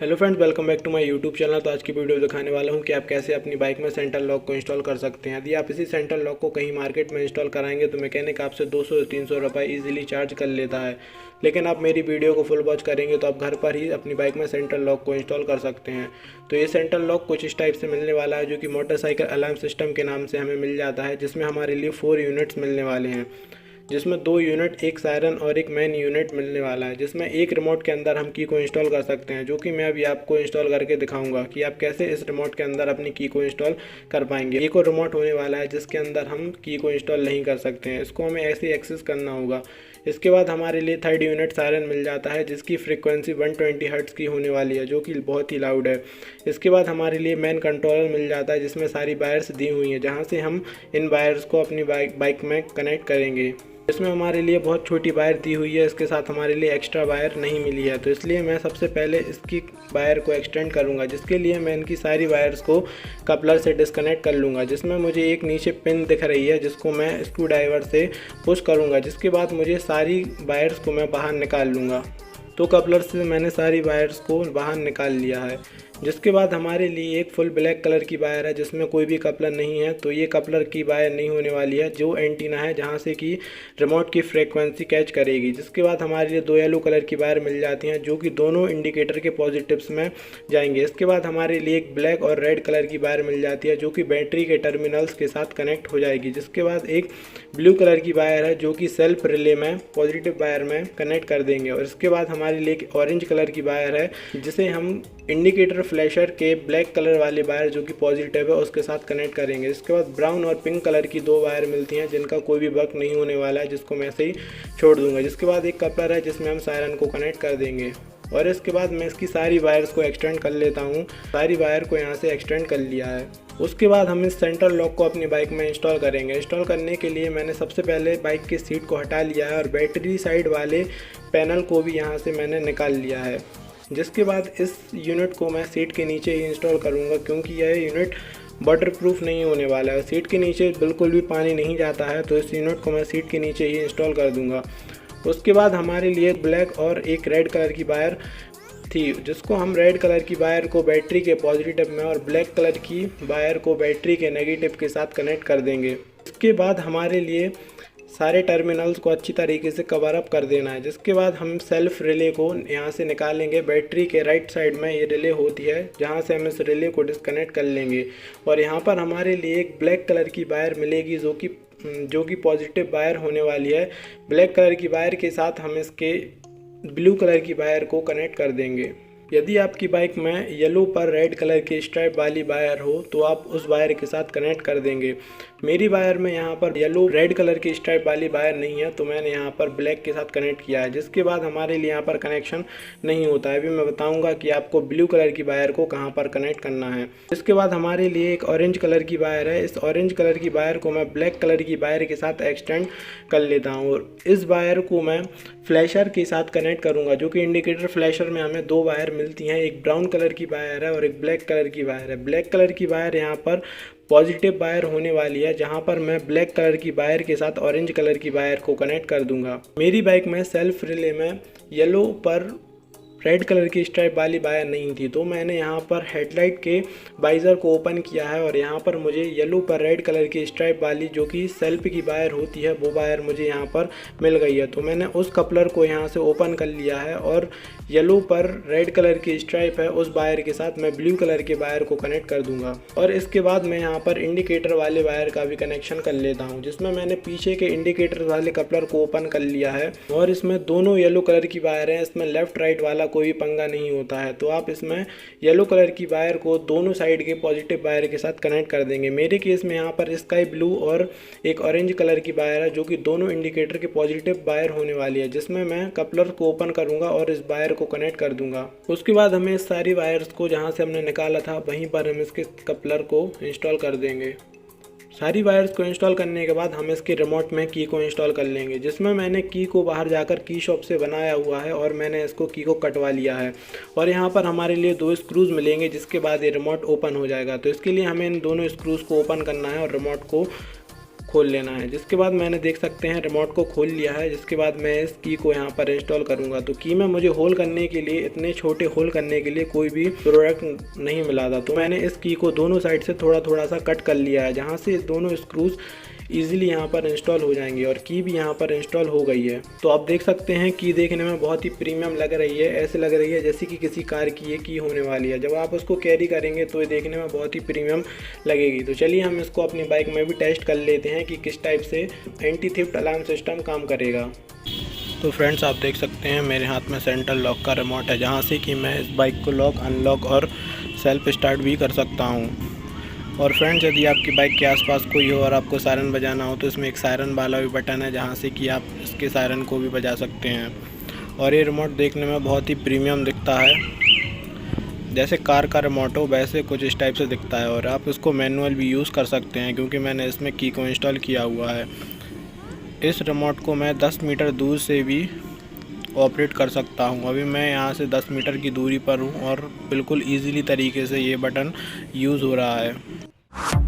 Hello friends, welcome back to my YouTube channel. तो आज की वीडियो दिखाने वाला हूं कि आप कैसे अपनी बाइक में सेंट्रल लॉक को इंस्टॉल कर सकते हैं। यदि आप इसी सेंट्रल लॉक को कहीं मार्केट में इंस्टॉल कराएंगे तो मैकेनिक आपसे 200 से 300 रुपये ईजिली चार्ज कर लेता है। लेकिन आप मेरी वीडियो को फुल वॉच करेंगे तो आप घर पर ही अपनी बाइक में सेंट्रल लॉक को इंस्टॉल कर सकते हैं। तो ये सेंट्रल लॉक कुछ इस टाइप से मिलने वाला है, जो कि मोटरसाइकिल अलार्म सिस्टम के नाम से हमें मिल जाता है, जिसमें हमारे लिए 4 यूनिट्स मिलने वाले हैं, जिसमें 2 यूनिट, एक सायरन और एक मेन यूनिट मिलने वाला है, जिसमें एक रिमोट के अंदर हम की को इंस्टॉल कर सकते हैं, जो कि मैं अभी आपको इंस्टॉल करके दिखाऊंगा कि आप कैसे इस रिमोट के अंदर अपनी की को इंस्टॉल कर पाएंगे। एक और रिमोट होने वाला है जिसके अंदर हम की को इंस्टॉल नहीं कर सकते हैं, इसको हमें ऐसे ही एक्सेस करना होगा। इसके बाद हमारे लिए 3rd यूनिट सायरन मिल जाता है, जिसकी फ्रीक्वेंसी 120 हर्ट्ज़ की होने वाली है, जो कि बहुत ही लाउड है। इसके बाद हमारे लिए मेन कंट्रोलर मिल जाता है, जिसमें सारी वायर्स दी हुई हैं, जहाँ से हम इन वायर्स को अपनी बाइक में कनेक्ट करेंगे। इसमें हमारे लिए बहुत छोटी वायर दी हुई है, इसके साथ हमारे लिए एक्स्ट्रा वायर नहीं मिली है, तो इसलिए मैं सबसे पहले इसकी वायर को एक्सटेंड करूंगा, जिसके लिए मैं इनकी सारी वायर्स को कपलर से डिस्कनेक्ट कर लूँगा। जिसमें मुझे एक नीचे पिन दिख रही है, जिसको मैं स्क्रू ड्राइवर से पुश करूँगा, जिसके बाद मुझे सारी वायर्स को मैं बाहर निकाल लूँगा। तो कपलर से मैंने सारी वायर्स को बाहर निकाल लिया है। जिसके बाद हमारे लिए एक फुल ब्लैक कलर की वायर है, जिसमें कोई भी कपलर नहीं है, तो ये कपलर की वायर नहीं होने वाली है, जो एंटीना है जहाँ से कि रिमोट की फ्रीक्वेंसी कैच करेगी। जिसके बाद हमारे लिए 2 येलो कलर की वायर मिल जाती हैं, जो कि दोनों इंडिकेटर के पॉजिटिव्स में जाएंगे। इसके बाद हमारे लिए एक ब्लैक और रेड कलर की वायर मिल जाती है, जो कि बैटरी के टर्मिनल्स के साथ कनेक्ट हो जाएगी। जिसके बाद एक ब्लू कलर की वायर है, जो कि सेल्फ रिले में पॉजिटिव वायर में कनेक्ट कर देंगे। और इसके बाद हमारे लिए एक ऑरेंज कलर की वायर है, जिसे हम इंडिकेटर फ्लैशर के ब्लैक कलर वाली वायर, जो कि पॉजिटिव है, उसके साथ कनेक्ट करेंगे। इसके बाद ब्राउन और पिंक कलर की 2 वायर मिलती हैं, जिनका कोई भी वर्क नहीं होने वाला है, जिसको मैं ऐसे ही छोड़ दूंगा। जिसके बाद एक कपलर है, जिसमें हम सायरन को कनेक्ट कर देंगे। और इसके बाद मैं इसकी सारी वायर्स को एक्सटेंड कर लेता हूँ। सारी वायर को यहाँ से एक्सटेंड कर लिया है। उसके बाद हम इस सेंट्रल लॉक को अपनी बाइक में इंस्टॉल करेंगे। इंस्टॉल करने के लिए मैंने सबसे पहले बाइक की सीट को हटा लिया है और बैटरी साइड वाले पैनल को भी यहाँ से मैंने निकाल लिया है। जिसके बाद इस यूनिट को मैं सीट के नीचे ही इंस्टॉल करूँगा, क्योंकि यह यूनिट वाटरप्रूफ नहीं होने वाला है। सीट के नीचे बिल्कुल भी पानी नहीं जाता है, तो इस यूनिट को मैं सीट के नीचे ही इंस्टॉल कर दूँगा। उसके बाद हमारे लिए ब्लैक और एक रेड कलर की वायर थी, जिसको हम रेड कलर की वायर को बैटरी के पॉजिटिव में और ब्लैक कलर की वायर को बैटरी के नेगेटिव के साथ कनेक्ट कर देंगे। इसके बाद हमारे लिए सारे टर्मिनल्स को अच्छी तरीके से कवर अप कर देना है। जिसके बाद हम सेल्फ रिले को यहाँ से निकालेंगे। बैटरी के राइट साइड में ये रिले होती है, जहाँ से हम इस रिले को डिस्कनेक्ट कर लेंगे। और यहाँ पर हमारे लिए एक ब्लैक कलर की वायर मिलेगी, जो कि पॉजिटिव वायर होने वाली है। ब्लैक कलर की वायर के साथ हम इसके ब्लू कलर की वायर को कनेक्ट कर देंगे। यदि आपकी बाइक में येलो पर रेड कलर की स्ट्राइप वाली वायर हो तो आप उस वायर के साथ कनेक्ट कर देंगे। मेरी वायर में यहाँ पर येलो रेड कलर की स्ट्राइप वाली वायर नहीं है, तो मैंने यहाँ पर ब्लैक के साथ कनेक्ट किया है। जिसके बाद हमारे लिए यहाँ पर कनेक्शन नहीं होता है। अभी मैं बताऊँगा कि आपको ब्लू कलर की वायर को कहाँ पर कनेक्ट करना है। इसके बाद हमारे लिए एक ऑरेंज कलर की वायर है। इस ऑरेंज कलर की वायर को मैं ब्लैक कलर की वायर के साथ एक्सटेंड कर लेता हूँ और इस वायर को मैं फ्लैशर के साथ कनेक्ट करूँगा, जो कि इंडिकेटर फ्लैशर में हमें 2 वायर मिलती हैं। एक ब्राउन कलर की वायर है और एक ब्लैक कलर की वायर है। ब्लैक कलर की वायर यहाँ पर पॉजिटिव वायर होने वाली है, जहाँ पर मैं ब्लैक कलर की वायर के साथ ऑरेंज कलर की वायर को कनेक्ट कर दूंगा। मेरी बाइक में सेल्फ रिले में येलो पर रेड कलर की स्ट्राइप वाली वायर नहीं थी, तो मैंने यहाँ पर हेडलाइट के वाइज़र को ओपन किया है और यहाँ पर मुझे येलो पर रेड कलर की स्ट्राइप वाली, जो कि सेल्फ की वायर होती है, वो वायर मुझे यहाँ पर मिल गई है। तो मैंने उस कपलर को यहाँ से ओपन कर लिया है और येलो पर रेड कलर की स्ट्राइप है, उस वायर के साथ मैं ब्लू कलर के वायर को कनेक्ट कर दूंगा। और इसके बाद मैं यहाँ पर इंडिकेटर वाले वायर का भी कनेक्शन कर लेता हूँ, जिसमें मैंने पीछे के इंडिकेटर वाले कपलर को ओपन कर लिया है और इसमें दोनों येलो कलर की वायर हैं। इसमें लेफ्ट राइट वाला कोई भी पंगा नहीं होता है, तो आप इसमें येलो कलर की वायर को दोनों साइड के पॉजिटिव वायर के साथ कनेक्ट कर देंगे। मेरे केस में यहाँ पर स्काई ब्लू और एक ऑरेंज कलर की वायर है, जो कि दोनों इंडिकेटर के पॉजिटिव वायर होने वाली है, जिसमें मैं कपलर को ओपन करूँगा और इस वायर को कनेक्ट कर दूंगा। उसके बाद हमें इस सारी वायर्स को जहाँ से हमने निकाला था वहीं पर हम इसके कपलर को इंस्टॉल कर देंगे। सारी वायर्स को इंस्टॉल करने के बाद हम इसके रिमोट में की को इंस्टॉल कर लेंगे, जिसमें मैंने की को बाहर जाकर की शॉप से बनाया हुआ है और मैंने इसको की को कटवा लिया है। और यहाँ पर हमारे लिए 2 स्क्रूज मिलेंगे, जिसके बाद ये रिमोट ओपन हो जाएगा। तो इसके लिए हमें इन दोनों स्क्रूज को ओपन करना है और रिमोट को खोल लेना है। जिसके बाद मैंने देख सकते हैं रिमोट को खोल लिया है। जिसके बाद मैं इस की को यहाँ पर इंस्टॉल करूँगा। तो की में मुझे होल करने के लिए, इतने छोटे होल करने के लिए कोई भी प्रोडक्ट नहीं मिला था। तो मैंने इस की को दोनों साइड से थोड़ा थोड़ा सा कट कर लिया है, जहाँ से दोनों स्क्रूज ईजिली यहाँ पर इंस्टॉल हो जाएंगे और की भी यहाँ पर इंस्टॉल हो गई है। तो आप देख सकते हैं की देखने में बहुत ही प्रीमियम लग रही है, ऐसे लग रही है जैसे कि किसी कार की ये की होने वाली है। जब आप उसको कैरी करेंगे तो ये देखने में बहुत ही प्रीमियम लगेगी। तो चलिए हम इसको अपनी बाइक में भी टेस्ट कर लेते हैं कि किस टाइप से एंटी थेफ्ट अलार्म सिस्टम काम करेगा। तो फ्रेंड्स, आप देख सकते हैं मेरे हाथ में सेंट्रल लॉक का रिमोट है, जहाँ से कि मैं इस बाइक को लॉक, अनलॉक और सेल्फ स्टार्ट भी कर सकता हूँ। और फ्रेंड्स, यदि आपकी बाइक के आसपास कोई हो और आपको सायरन बजाना हो तो इसमें एक सायरन वाला भी बटन है, जहाँ से कि आप इसके सायरन को भी बजा सकते हैं। और ये रिमोट देखने में बहुत ही प्रीमियम दिखता है, जैसे कार का रिमोट हो वैसे कुछ इस टाइप से दिखता है। और आप इसको मैनुअल भी यूज़ कर सकते हैं, क्योंकि मैंने इसमें की को इंस्टॉल किया हुआ है। इस रिमोट को मैं 10 मीटर दूर से भी ऑपरेट कर सकता हूं। अभी मैं यहां से 10 मीटर की दूरी पर हूं और बिल्कुल ईजीली तरीके से ये बटन यूज़ हो रहा है।